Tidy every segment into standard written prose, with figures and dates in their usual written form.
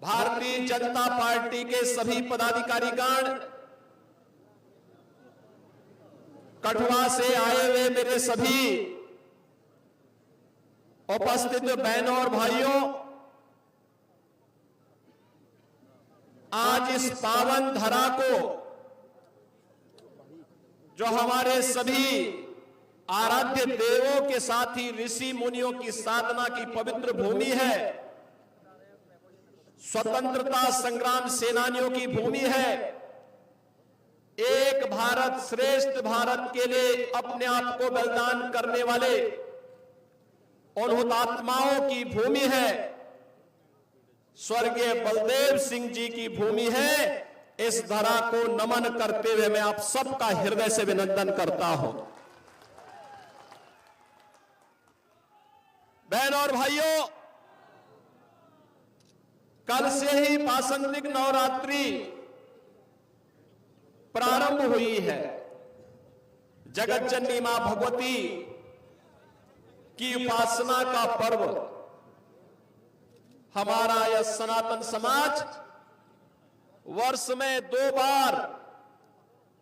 Bharatiya Janata party के सभी पदाधिकारीगण, कठुआ से आए हुए मेरे सभी उपस्थित बहनों और भाइयों, आज इस पावन धरा को, जो हमारे सभी आराध्य देवों के साथ ही ऋषि मुनियों की साधना की पवित्र भूमि है, स्वतंत्रता संग्राम सेनानियों की भूमि है, एक भारत श्रेष्ठ भारत के लिए अपने आप को बलिदान करने वाले उन हुतात्माओं की भूमि है, स्वर्गीय बलदेव सिंह जी की भूमि है। इस धरा को नमन करते हुए मैं आप सबका हृदय से अभिनंदन करता हूं। बहनों और भाइयों, कल से ही वासंतिक नवरात्रि प्रारंभ हुई है। जगत जननी मां भगवती की उपासना का पर्व हमारा यह सनातन समाज वर्ष में 2 बार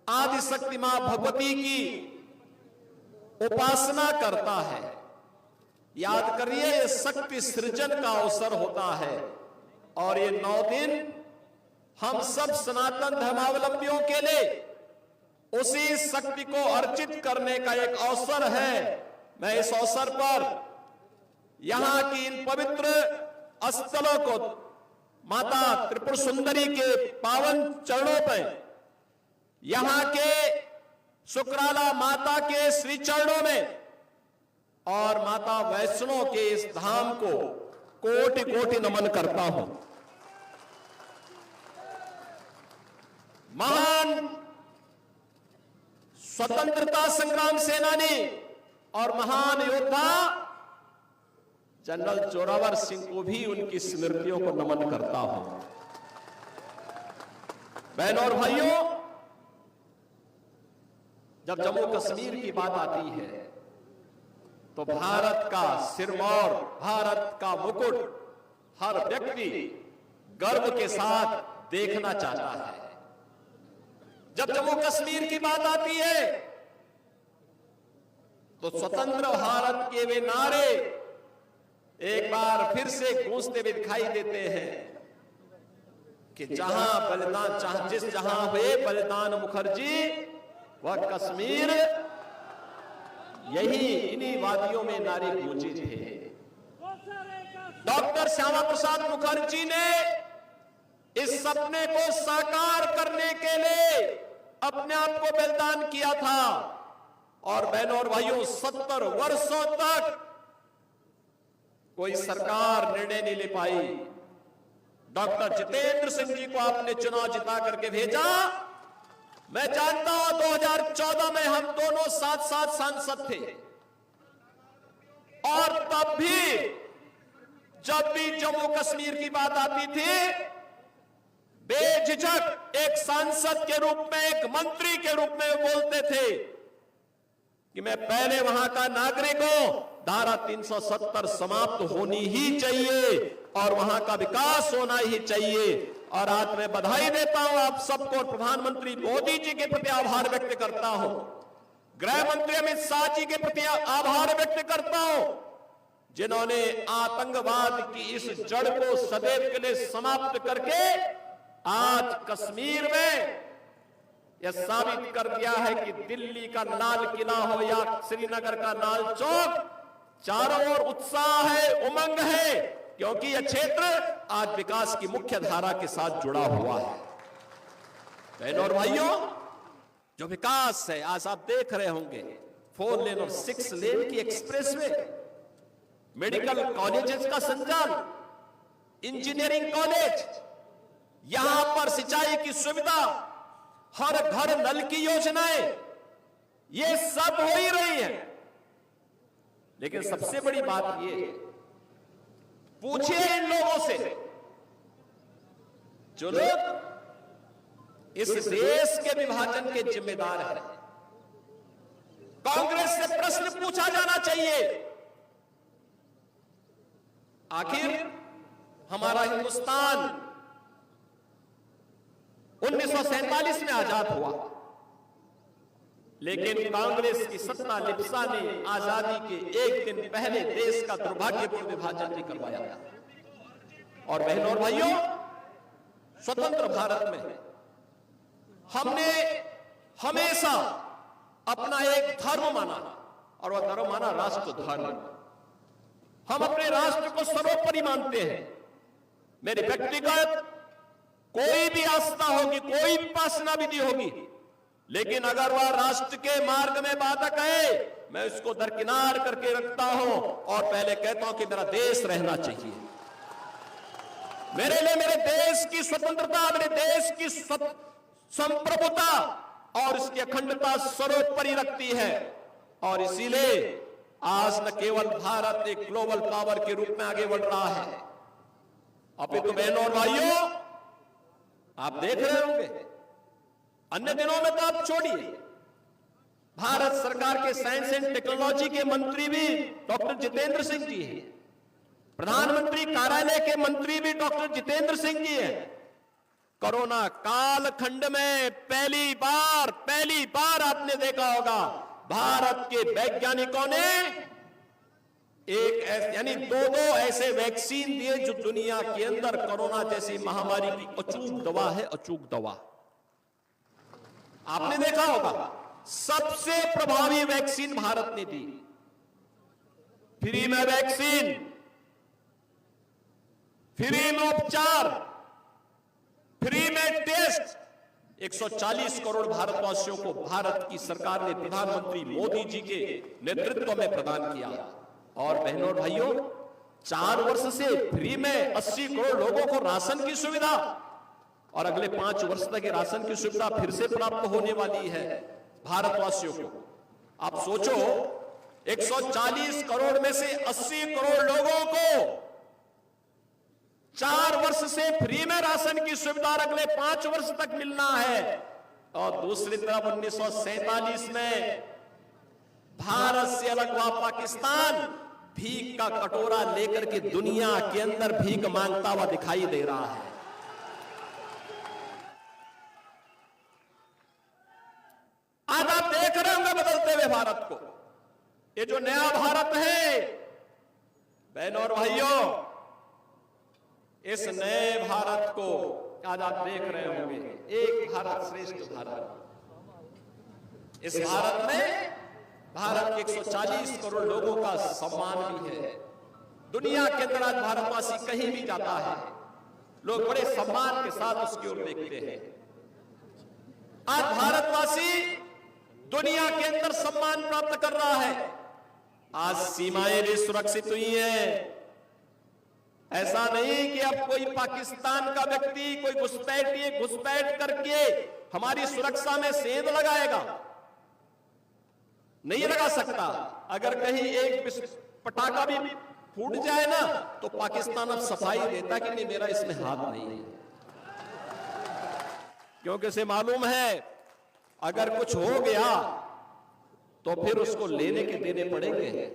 आदिशक्ति मां भगवती की उपासना करता है। याद करिए, यह शक्ति सृजन का अवसर होता है और ये 9 दिन हम सब सनातन धर्मावलंबियों के लिए उसी शक्ति को अर्चित करने का एक अवसर है। मैं इस अवसर पर यहां की इन पवित्र स्थलों को माता त्रिपुर सुंदरी के पावन चरणों पर, यहां के शुक्राला माता के श्री चरणों में और माता वैष्णो के इस धाम को कोटि कोटि नमन करता हूं। महान स्वतंत्रता संग्राम सेनानी और महान योद्धा जनरल जोरावर सिंह को भी उनकी स्मृतियों को नमन करता हूं। बहनों और भाइयों, जब जम्मू कश्मीर की बात आती है तो भारत का सिरमौर, भारत का मुकुट हर व्यक्ति गर्व के साथ देखना चाहता है। जब जम्मू कश्मीर की बात आती है तो स्वतंत्र भारत के वे नारे एक बार फिर से गूंजते हुए दिखाई देते हैं कि जहां बलिदान, जहां हुए बलिदान मुखर्जी वह कश्मीर, यही इन्हीं वादियों में नारे गूंजे थे। डॉक्टर श्यामा प्रसाद मुखर्जी ने इस सपने को साकार करने के लिए अपने आप को बलिदान किया था और बहनों और भाइयों, 70 वर्षों तक कोई सरकार निर्णय नहीं ले पाई। डॉक्टर जितेंद्र सिंह जी को आपने चुनाव जिता करके भेजा। मैं जानता हूं 2014 में हम दोनों साथ साथ सांसद थे और तब भी जब भी जम्मू कश्मीर की बात आती थी, बेझिझक एक सांसद के रूप में, एक मंत्री के रूप में बोलते थे कि मैं पहले वहां का नागरिक हूं, धारा 370 समाप्त होनी ही चाहिए और वहां का विकास होना ही चाहिए। और आज मैं बधाई देता हूं आप सबको और प्रधानमंत्री मोदी जी के प्रति आभार व्यक्त करता हूं, गृह मंत्री अमित शाह जी के प्रति आभार व्यक्त करता हूं, जिन्होंने आतंकवाद की इस जड़ को सदैव के लिए समाप्त करके आज कश्मीर में यह साबित कर दिया है कि दिल्ली का लाल किला हो या श्रीनगर का लाल चौक, चारों ओर उत्साह है, उमंग है, क्योंकि यह क्षेत्र आज विकास की मुख्य धारा के साथ जुड़ा हुआ है। बहनों और भाइयों, जो विकास है आज आप देख रहे होंगे, 4 लेन और 6 लेन की एक्सप्रेसवे, मेडिकल कॉलेजेस का संचालन, इंजीनियरिंग कॉलेज, यहां पर सिंचाई की सुविधा, हर घर नल की योजनाएं, ये सब हो ही रही है। लेकिन सबसे बड़ी बात ये, पूछिए इन लोगों से जो लोग इस देश के विभाजन के जिम्मेदार हैं, कांग्रेस से प्रश्न पूछा जाना चाहिए, आखिर हमारा हिंदुस्तान 1947 में आजाद हुआ, लेकिन कांग्रेस की सत्ता लिप्सा ने आजादी के एक दिन पहले देश का दुर्भाग्यपूर्ण विभाजन भी करवाया था। और बहनों और भाइयों, स्वतंत्र भारत में हमने हमेशा अपना एक धर्म माना, और वह धर्म माना राष्ट्र धर्म। हम अपने राष्ट्र को सर्वोपरि मानते हैं। मेरी व्यक्तिगत कोई भी आस्था होगी, कोई भी उपासना विधि होगी, लेकिन अगर वह राष्ट्र के मार्ग में बाधक है, मैं उसको दरकिनार करके रखता हूं और पहले कहता हूं कि मेरा देश रहना चाहिए। मेरे लिए मेरे देश की स्वतंत्रता, मेरे देश की संप्रभुता और इसकी अखंडता सर्वोपरि रखती है। और इसीलिए आज न केवल भारत एक ग्लोबल पावर के रूप में आगे बढ़ रहा है, अपितु बहनों और भाइयों, आप देख रहे होंगे अन्य दिनों में तो आप छोड़िए, भारत सरकार के साइंस एंड टेक्नोलॉजी के मंत्री भी डॉक्टर जितेंद्र सिंह जी हैं, प्रधानमंत्री कार्यालय के मंत्री भी डॉक्टर जितेंद्र सिंह जी हैं। कोरोना कालखंड में पहली बार आपने देखा होगा, भारत के वैज्ञानिकों ने यानी दो ऐसे वैक्सीन दिए जो दुनिया के अंदर कोरोना जैसी महामारी की अचूक दवा है, अचूक दवा। आपने देखा होगा सबसे प्रभावी वैक्सीन भारत ने दी, फ्री में वैक्सीन, फ्री में उपचार, फ्री में टेस्ट। 140 करोड़ भारतवासियों को भारत की सरकार ने प्रधानमंत्री मोदी जी के नेतृत्व में प्रदान किया। और बहनों और भाइयों, 4 वर्ष से फ्री में 80 करोड़ लोगों को राशन की सुविधा, और अगले 5 वर्ष तक ये राशन की सुविधा फिर से प्राप्त होने वाली है भारतवासियों को। आप सोचो, 140 करोड़ में से 80 करोड़ लोगों को 4 वर्ष से फ्री में राशन की सुविधा अगले 5 वर्ष तक मिलना है। और दूसरी तरफ 1947 में भारत से अलग हुआ पाकिस्तान भीख का कटोरा लेकर के दुनिया के अंदर भीख मांगता हुआ दिखाई दे रहा है। आज आप देख रहे होंगे बदलते हुए भारत को। ये जो नया भारत है, बहनों और भाइयों, इस नए भारत को आज आप देख रहे होंगे, एक भारत श्रेष्ठ भारत। इस भारत में भारत के 140 करोड़ लोगों का सम्मान भी है। दुनिया के अंदर आज भारतवासी कहीं भी जाता है, लोग बड़े सम्मान के साथ उसकी ओर देखते हैं। आज भारतवासी दुनिया के अंदर सम्मान प्राप्त कर रहा है। आज सीमाएं भी सुरक्षित हुई हैं। ऐसा नहीं कि अब कोई पाकिस्तान का व्यक्ति, कोई घुसपैठ करके हमारी सुरक्षा में सेंध लगाएगा, नहीं लगा सकता। अगर कहीं एक पटाखा भी फूट जाए ना, तो पाकिस्तान अब सफाई देता कि नहीं, मेरा इसमें हाथ नहीं है, क्योंकि उसे मालूम है अगर कुछ हो गया तो फिर उसको लेने के देने पड़ेंगे।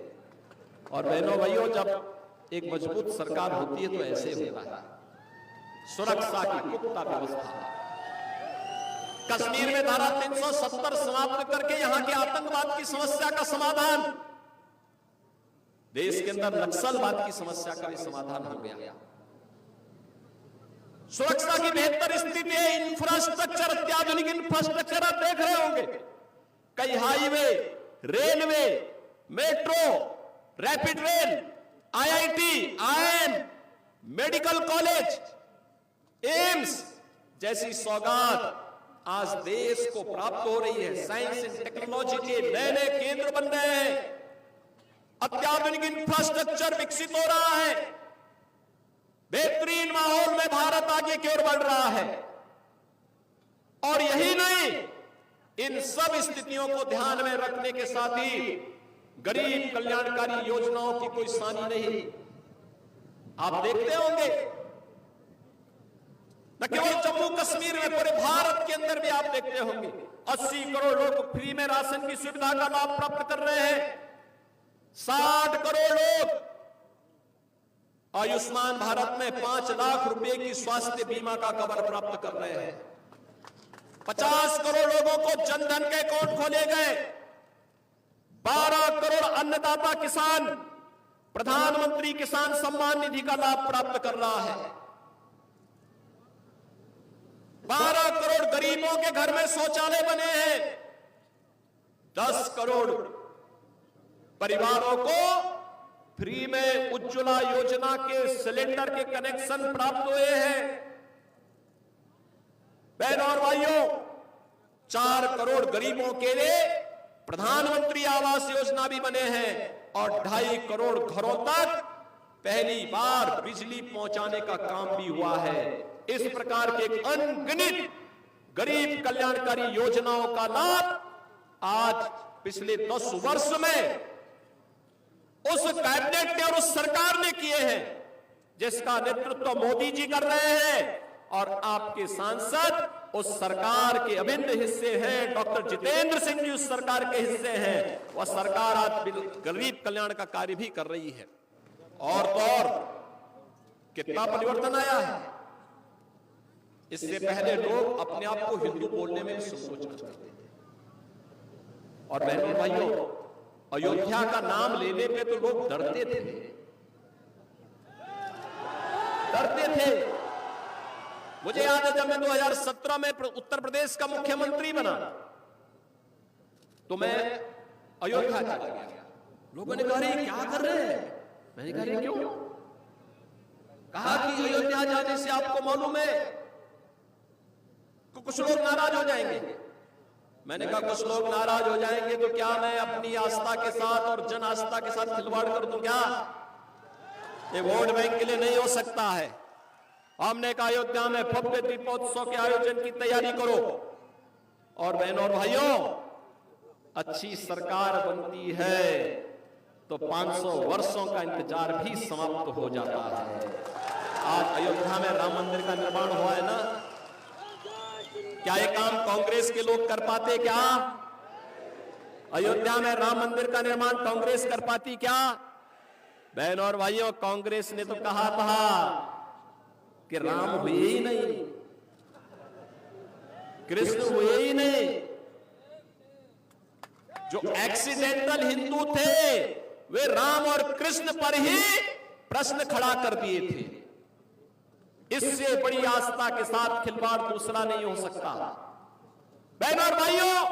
और बहनों भाइयों, जब एक मजबूत सरकार होती है तो ऐसे होता है। सुरक्षा की पुख्ता व्यवस्था, कश्मीर में धारा 370 समाप्त करके यहां के आतंकवाद की समस्या का समाधान, देश के अंदर नक्सलवाद की समस्या का भी समाधान हो गया। सुरक्षा की बेहतर स्थिति है, इंफ्रास्ट्रक्चर, अत्याधुनिक इंफ्रास्ट्रक्चर आप देख रहे होंगे। कई highway, railway, metro, rapid rail, IIT, IIM, medical college, AIIMS जैसी सौगात आज देश को प्राप्त हो रही है। साइंस एंड टेक्नोलॉजी के नए नए केंद्र बन रहे हैं, अत्याधुनिक इंफ्रास्ट्रक्चर विकसित हो रहा है, बेहतरीन माहौल में भारत आगे की ओर बढ़ रहा है। और यही नहीं, इन सब स्थितियों को ध्यान में रखने के साथ ही गरीब कल्याणकारी योजनाओं की कोई सानी नहीं। आप देखते होंगे न केवल जम्मू कश्मीर में, पूरे भारत के अंदर भी आप देखते होंगे 80 करोड़ लोग फ्री में राशन की सुविधा का लाभ प्राप्त कर रहे हैं। 60 करोड़ लोग आयुष्मान भारत में 5 लाख रुपए की स्वास्थ्य बीमा का कवर प्राप्त कर रहे हैं। 50 करोड़ लोगों को जनधन के अकाउंट खोले गए। 12 करोड़ अन्नदाता किसान प्रधानमंत्री किसान सम्मान निधि का लाभ प्राप्त कर रहा है। 12 करोड़ गरीबों के घर में शौचालय बने हैं। 10 करोड़ परिवारों को फ्री में उज्ज्वला योजना के सिलेंडर के कनेक्शन प्राप्त हुए हैं। बहनों और भाइयों, 4 करोड़ गरीबों के लिए प्रधानमंत्री आवास योजना भी बने हैं और 2.5 करोड़ घरों तक पहली बार बिजली पहुंचाने का काम भी हुआ है। इस प्रकार के अनगिनत गरीब कल्याणकारी योजनाओं का लाभ आज पिछले 10 वर्ष में उस कैबिनेट ने और उस सरकार ने किए हैं, जिसका नेतृत्व मोदी जी कर रहे हैं और आपके सांसद उस सरकार के अभिन्न हिस्से हैं। डॉक्टर जितेंद्र सिंह जी उस सरकार के हिस्से हैं। वह सरकार आज गरीब कल्याण का कार्य भी कर रही है। और तो और कितना परिवर्तन आया है। इससे पहले लोग अपने आप को हिंदू बोलने में संकोच करते थे। और बहनों भाइयों, अयोध्या का नाम लेने पे तो लोग डरते थे। मुझे याद है जब मैं 2017 में उत्तर प्रदेश का मुख्यमंत्री बना तो मैं अयोध्या चला गया। लोगों ने कहा अरे क्या कर रहे हैं? मैंने कहा अरे क्यों? कहा कि अयोध्या जाने से आपको मालूम है कुछ लोग नाराज हो जाएंगे। मैंने कहा कुछ लोग नाराज हो जाएंगे तो क्या मैं अपनी आस्था के साथ और जन आस्था के साथ खिलवाड़ कर दूं क्या? ये वोट बैंक के लिए नहीं हो सकता है। हमने कहा अयोध्या में भव्य दीपोत्सव के आयोजन की तैयारी करो। और बहनों और भाइयों, अच्छी सरकार बनती है तो 500 वर्षों का इंतजार भी समाप्त हो जाता है। आज अयोध्या में राम मंदिर का निर्माण हुआ है ना, क्या ये काम कांग्रेस के लोग कर पाते क्या? अयोध्या में राम मंदिर का निर्माण कांग्रेस कर पाती क्या? बहनों और भाइयों, कांग्रेस ने तो कहा था कि राम हुए ही नहीं, कृष्ण हुए ही नहीं। जो एक्सीडेंटल हिंदू थे वे राम और कृष्ण पर ही प्रश्न खड़ा कर दिए थे। इससे बड़ी आस्था के साथ खिलवाड़ दूसरा नहीं हो सकता। बहनों और भाइयों,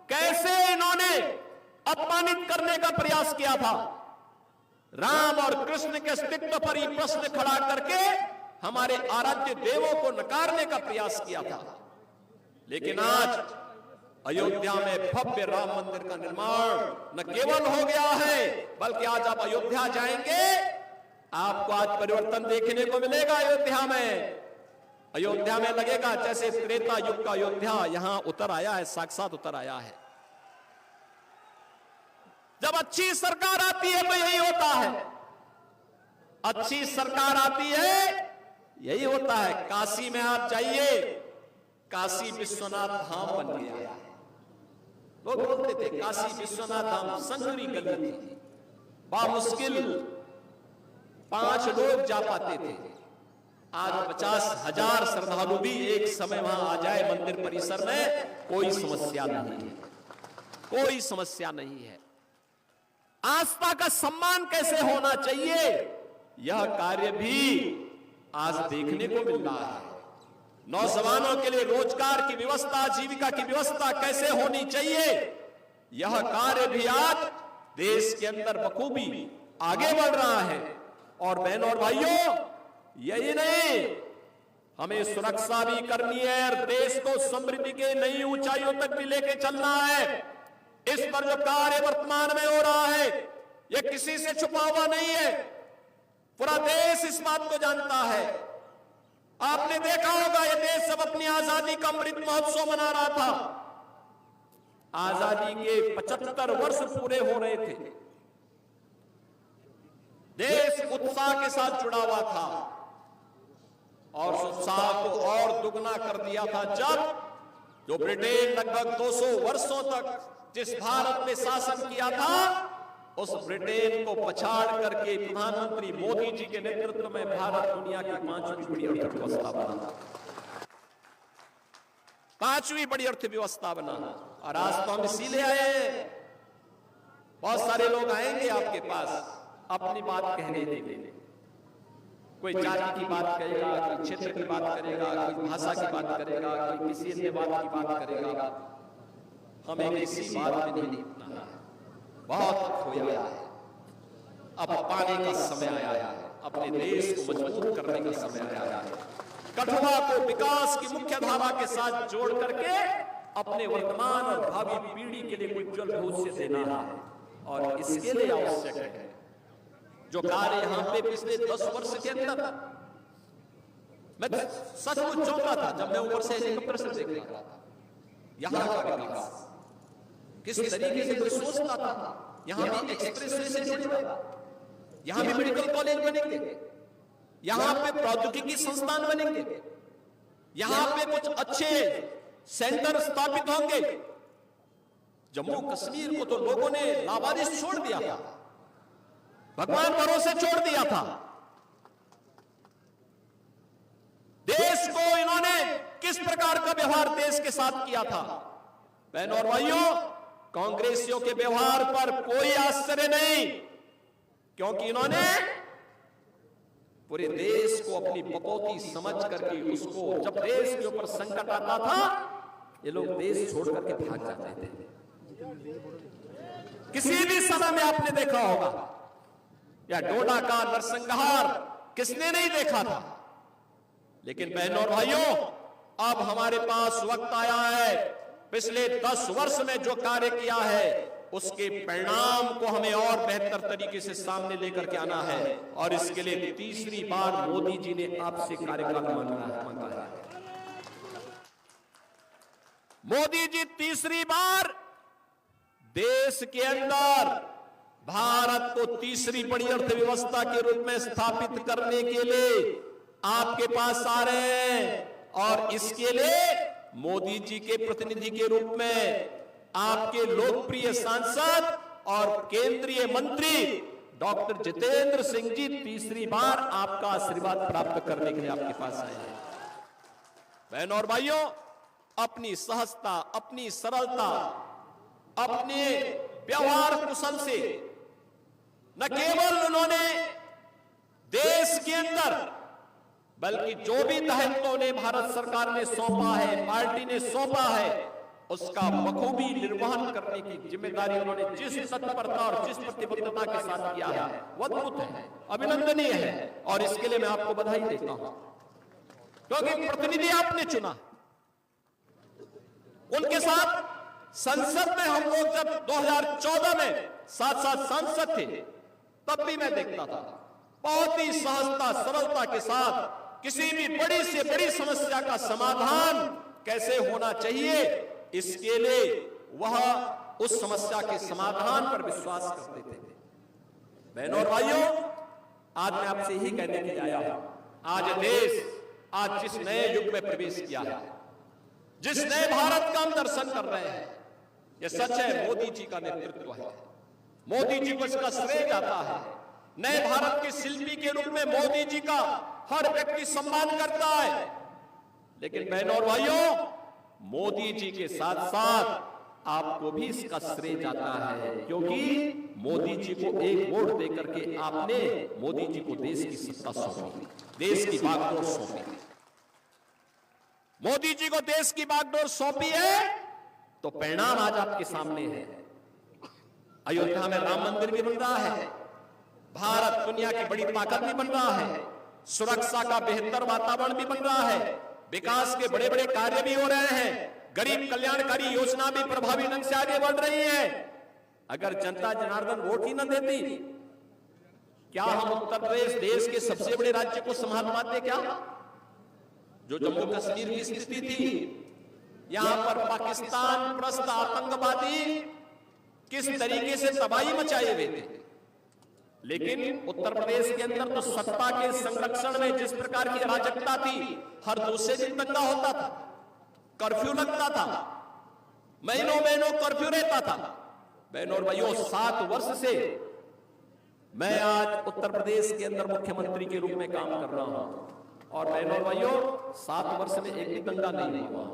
कैसे इन्होंने अपमानित करने का प्रयास किया था। राम और कृष्ण के अस्तित्व पर ही प्रश्न खड़ा करके हमारे आराध्य देवों को नकारने का प्रयास किया था। लेकिन आज अयोध्या में भव्य राम मंदिर का निर्माण न केवल हो गया है, बल्कि आज आप अयोध्या जाएंगे, आपको आज परिवर्तन देखने को मिलेगा। अयोध्या में लगेगा जैसे त्रेता युग का अयोध्या यहां उतर आया है, साक्षात उतर आया है। जब अच्छी सरकार आती है तो यही होता है। अच्छी सरकार आती है यही होता है। काशी में आप जाइए, काशी विश्वनाथ धाम बन गया। लोग बोलते थे काशी विश्वनाथ धाम संकरी गली थी, बामुश्किल 5 लोग जा पाते थे। आज 50,000 श्रद्धालु भी एक समय वहां आ जाए मंदिर परिसर में, कोई समस्या नहीं है, कोई समस्या नहीं है। आस्था का सम्मान कैसे होना चाहिए, यह कार्य भी आज देखने को मिल रहा है। नौजवानों के लिए रोजगार की व्यवस्था, जीविका की व्यवस्था कैसे होनी चाहिए, यह कार्य भी आज देश के अंदर बखूबी आगे बढ़ रहा है। और बहनों और भाइयों, यही नहीं, हमें सुरक्षा भी करनी है और देश को समृद्धि के नई ऊंचाइयों तक भी लेके चलना है। इस पर जो कार्य वर्तमान में हो रहा है, यह किसी से छुपा हुआ नहीं है। पूरा देश इस बात को जानता है। आपने देखा होगा, यह देश जब अपनी आजादी का अमृत महोत्सव मना रहा था, आजादी के 75 वर्ष पूरे हो रहे थे, देश उत्साह के साथ जुड़ा हुआ था और उत्साह को और दुगना कर दिया था जब जो ब्रिटेन लगभग 200 वर्षों तक जिस भारत में शासन किया था, उस ब्रिटेन को पछाड़ करके प्रधानमंत्री मोदी जी के नेतृत्व में भारत दुनिया की 5वीं बड़ी अर्थव्यवस्था बना। 5वीं बड़ी अर्थव्यवस्था बना। और आज तो हम इसीलिए आए हैं, बहुत सारे लोग आएंगे आपके पास अपनी बात कहने के लिए, कोई जाति की बात करेगा, कोई क्षेत्र की बात करेगा, कोई भाषा की बात करेगा, कोई किसी अन्य बात की बात करेगा। हमें किसी बात में नहीं उठना है, बहुत खोया है, अब पाने का समय आया है, अपने देश को मजबूत करने का समय आया है। कठुआ को विकास की मुख्य धारा के साथ जोड़ करके अपने वर्तमान और भावी पीढ़ी के लिए उज्जवल भविष्य देना है, और इसके लिए आवश्यक है जो कार्य यहां पे पिछले 10 वर्ष के अंदर मैं सचमुच चौंका था जब मैं ऊपर से हेलीकॉप्टर से देख रहा था। यहां का विकास किस तरीके से कोई सोचता था, यहां भी एक्सप्रेसवे से जुड़ेगा, यहां भी मेडिकल कॉलेज बनेंगे, यहां पे प्रौद्योगिकी संस्थान बनेंगे, यहां पे कुछ अच्छे सेंटर स्थापित होंगे। जम्मू कश्मीर को तो लोगों ने लावारिस छोड़ दिया था, भगवान भरोसे छोड़ दिया था। देश को इन्होंने किस प्रकार का व्यवहार देश के साथ किया था। बहनों और भाइयों, कांग्रेसियों के व्यवहार पर कोई आश्चर्य नहीं, क्योंकि इन्होंने पूरे देश को अपनी बकौती समझ करके उसको, जब देश के ऊपर संकट आता था, ये लोग देश छोड़ करके भाग जाते थे। किसी भी समय में आपने देखा होगा, या डोडा का नरसंहार किसने नहीं देखा था। लेकिन बहनों और भाइयों, अब हमारे पास वक्त आया है, पिछले 10 वर्ष में जो कार्य किया है उसके परिणाम को हमें और बेहतर तरीके से सामने लेकर के आना है, और इसके लिए तीसरी बार मोदी जी ने आपसे कार्यकाल मांगा है। मोदी जी तीसरी बार देश के अंदर भारत को तीसरी बड़ी अर्थव्यवस्था के रूप में स्थापित करने के लिए आपके पास आ रहे हैं, और इसके लिए मोदी जी के प्रतिनिधि के रूप में आपके लोकप्रिय सांसद और केंद्रीय मंत्री डॉक्टर जितेंद्र सिंह जी तीसरी बार आपका आशीर्वाद प्राप्त करने के लिए आपके पास आए हैं। बहनों और भाइयों, अपनी सहजता, अपनी सरलता, अपने व्यवहार कुशल से न केवल उन्होंने देश के अंदर, बल्कि जो भी दायित्व उन्हें भारत सरकार ने सौंपा है, पार्टी ने सौंपा है, उसका बखूबी निर्वहन करने की जिम्मेदारी उन्होंने जिस तत्परता और जिस प्रतिबद्धता के साथ किया है वो अद्भुत है, अभिनंदनीय है, और इसके लिए मैं आपको बधाई देता हूं। क्योंकि प्रतिनिधि आपने चुना, उनके साथ संसद में हम लोग जब 2014 में साथ साथ सांसद थे, तब भी मैं देखता था बहुत ही सहजता, सरलता के साथ किसी भी बड़ी से बड़ी समस्या का समाधान कैसे होना चाहिए, इसके लिए वह उस समस्या के समाधान पर विश्वास करते थे। बहनों और भाइयों, आज मैं आपसे ही कहने के लिए आया हूं, आज देश आज जिस नए युग में प्रवेश किया है, जिस नए भारत का हम दर्शन कर रहे हैं, यह सच है मोदी जी का नेतृत्व है, मोदी जी को इसका श्रेय जाता है। नए भारत के शिल्पी के रूप में मोदी जी का हर व्यक्ति सम्मान करता है। लेकिन बहनों और भाइयों, मोदी जी के साथ साथ आपको भी इसका श्रेय जाता है, क्योंकि मोदी जी को एक वोट देकर के आपने मोदी जी को देश की सत्ता सौंपी, देश की बागडोर सौंपी। मोदी जी को देश की बागडोर सौंपी है तो परिणाम आज आपके सामने है। अयोध्या में राम मंदिर भी बन रहा है, भारत दुनिया की बड़ी ताकत भी बन रहा है, सुरक्षा का बेहतर वातावरण भी बन रहा है, विकास के बड़े बड़े कार्य भी हो रहे हैं, गरीब कल्याणकारी योजना भी प्रभावी ढंग से आगे बढ़ रही है। अगर जनता जनार्दन वोट ही न देती, क्या हम उत्तर प्रदेश देश के सबसे बड़े राज्य को संभाल पाते? क्या जो जम्मू कश्मीर की स्थिति थी, यहां पर पाकिस्तान प्रस्त आतंकवादी किस तरीके से तबाही मचाए हुए थे, लेकिन उत्तर प्रदेश के अंदर तो सत्ता के संरक्षण में जिस प्रकार की अराजकता थी, हर दूसरे दिन दंगा होता था, कर्फ्यू लगता था, महीनों महीनों कर्फ्यू रहता था। बहनों और भाइयों, 7 वर्ष से मैं आज उत्तर प्रदेश के अंदर मुख्यमंत्री के रूप में काम कर रहा हूं, और बहनों और भाइयों, 7 वर्ष में एक भी दंगा नहीं हुआ।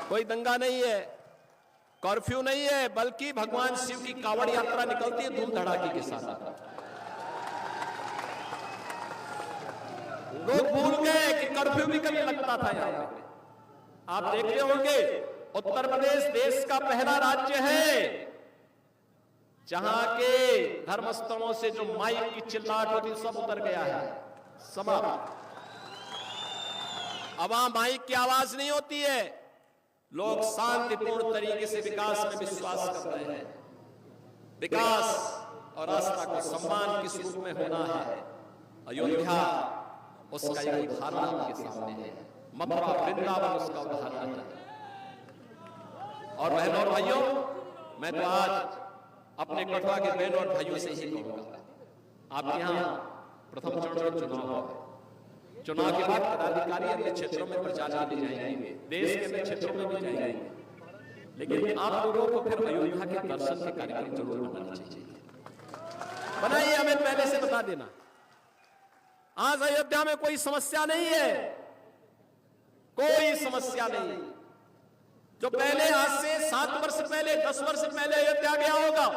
कोई दंगा नहीं है, कर्फ्यू नहीं है, बल्कि भगवान शिव की कावड़ यात्रा निकलती है धूम धड़ाके के साथ। लोग भूल गए कि कर्फ्यू भी कभी लगता था यहाँ पे। आप देखते होंगे उत्तर प्रदेश देश का पहला राज्य है जहां के धर्मस्थलों से जो माइक की चिल्लाहट होती सब उतर गया है, समाप्त। अब वहां माइक की आवाज नहीं होती है, लोग शांतिपूर्ण तरीके से विकास में विश्वास कर रहे हैं। विकास और आस्था को सम्मान किस रूप में होना है, अयोध्या उसका एक उदाहरण आपके सामने है, मथुरा वृंदावन उसका उदाहरण है। और बहनों और भाइयों, मैं तो आज अपने कठुआ के बहनों और भाइयों से ही कहूंगा, आपके यहाँ प्रथम चरण में चुनाव है। चुनाव के बाद पदाधिकारी अन्य क्षेत्रों में प्रचार के लिए जाएंगे, देश के अन्य क्षेत्रों में भी जाएंगे, लेकिन आप लोगों को फिर अयोध्या के दर्शन के कार्यक्रम जरूर बनाना चाहिए। बनाइए, हमें पहले से बता देना। आज अयोध्या में कोई समस्या नहीं है, कोई समस्या नहीं। जो पहले आज से 7 वर्ष पहले 10 वर्ष पहले अयोध्या गया होगा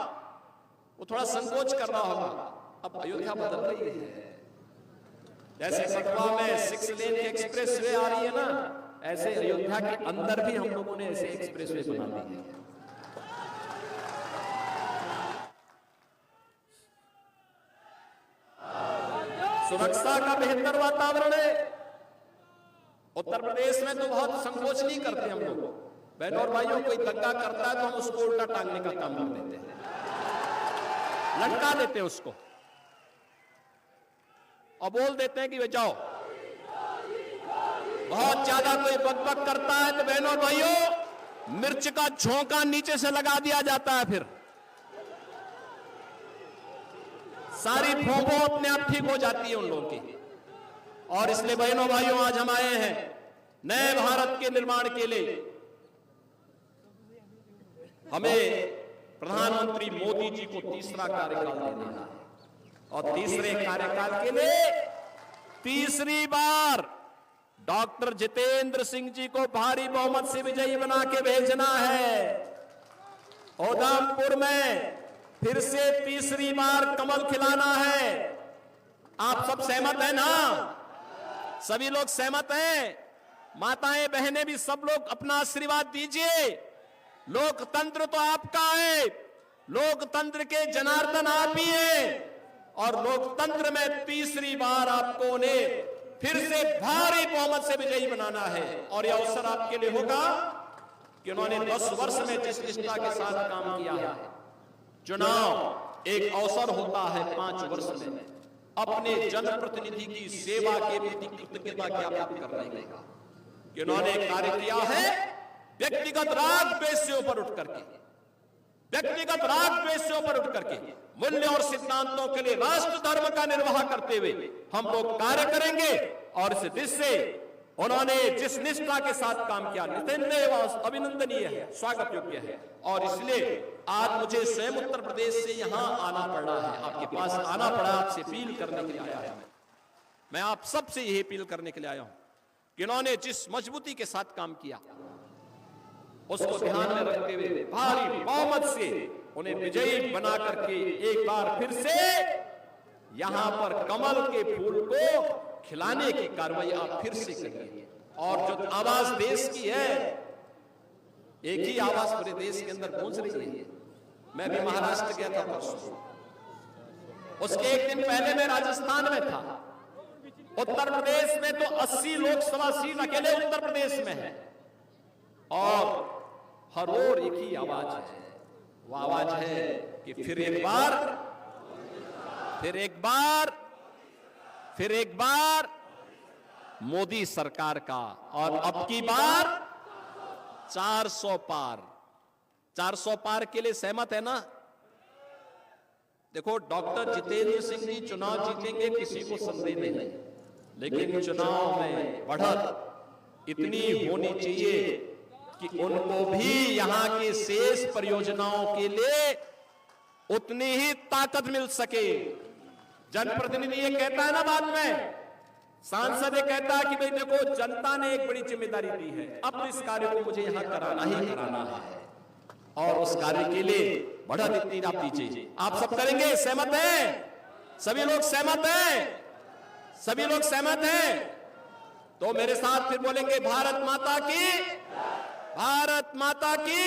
वो थोड़ा संकोच कर रहा होगा। अब अयोध्या बदल रही है। जैसे कटवा में 6 लेन की एक्सप्रेस वे आ रही है ना, ऐसे अयोध्या के अंदर भी हम लोगों ने ऐसे एक्सप्रेस वे बना दी है। सुरक्षा का बेहतर वातावरण है। उत्तर प्रदेश में तो बहुत संकोच नहीं करते हम लोग। बहनों और भाइयों, कोई दंगा करता है तो हम उसको उल्टा टांगने का काम कर देते हैं, लटका देते हैं उसको और बोल देते हैं कि वे जाओ। बहुत ज्यादा कोई बकबक करता है तो बहनों और भाइयों, मिर्च का झोंका नीचे से लगा दिया जाता है, फिर सारी फोंफो अपने आप ठीक हो जाती है उन लोगों की। और इसलिए बहनों भाइयों, आज हम आए हैं नए भारत के निर्माण के लिए। हमें प्रधानमंत्री मोदी जी को तीसरा कार्यकाल देना है और तीसरे कार्यकाल के लिए तीसरी बार डॉक्टर जितेंद्र सिंह जी को भारी बहुमत से विजयी बना के भेजना है। उधमपुर में फिर से तीसरी बार कमल खिलाना है। आप सब सहमत हैं ना? सभी लोग सहमत हैं? माताएं बहनें भी सब लोग अपना आशीर्वाद दीजिए। लोकतंत्र तो आपका है, लोकतंत्र के जनार्दन आप ही हैं और लोकतंत्र में तीसरी बार आपको ने फिर से भारी बहुमत से विजयी बनाना है। और यह अवसर आपके लिए होगा कि उन्होंने 10 वर्ष में जिस निष्ठा के साथ काम किया है। चुनाव एक अवसर होता है 5 वर्ष में अपने जनप्रतिनिधि की सेवा के प्रति कृतज्ञता ज्ञापित करने का, कि उन्होंने कार्य किया है व्यक्तिगत राग द्वेष से ऊपर उठ करके, व्यक्तिगत राग द्वेष से ऊपर उठ करके मूल्य और सिद्धांतों के लिए राष्ट्र धर्म का निर्वाह करते हुए हम लोग कार्य करेंगे। और इस दिशा से उन्होंने जिस निष्ठा के साथ काम किया, नितेंद्र अभिनंदनीय है, स्वागत योग्य है। और इसलिए आज मुझे स्वयं उत्तर प्रदेश से यहां आना पड़ा है, आपके पास आना पड़ा, आपसे अपील करने के लिए आया है। मैं आप सबसे यही अपील करने के लिए आया हूं कि इन्होंने जिस मजबूती के साथ काम किया उसको ध्यान में रखते हुए भारी बहुमत से उन्हें विजयी बना करके एक बार फिर से यहां पर कमल के फूल को खिलाने की कार्रवाई आप फिर से करिए। और जो आवाज देश की है, एक ही आवाज पूरे देश के अंदर पहुंच रही है। मैं भी महाराष्ट्र गया था परसों, उसके एक दिन पहले मैं राजस्थान में था। उत्तर प्रदेश में तो 80 लोकसभा सीट अकेले उत्तर प्रदेश में है और हर ओर एक ही आवाज है। वो आवाज है कि फिर एक बार, फिर एक बार, फिर एक बार मोदी सरकार का, और अब की बार 400 पार। 400 पार के लिए सहमत है ना? देखो, डॉक्टर जितेंद्र सिंह जी चुनाव जीतेंगे, किसी को संदेह नहीं, लेकिन चुनाव में बढ़त इतनी होनी चाहिए कि उनको भी यहां के शेष परियोजनाओं के लिए उतनी ही ताकत मिल सके। जनप्रतिनिधि ये कहता है ना बाद में सांसद ये कहता है कि भाई देखो जनता ने एक बड़ी जिम्मेदारी दी है, अब इस कार्य को मुझे यहां कराना ही कराना है और उस कार्य के लिए बढ़त इतनी आप दीजिए। आप सब करेंगे, सहमत हैं? सभी लोग सहमत हैं? सभी लोग सहमत हैं? तो मेरे साथ फिर बोलेंगे भारत माता की, भारत माता की।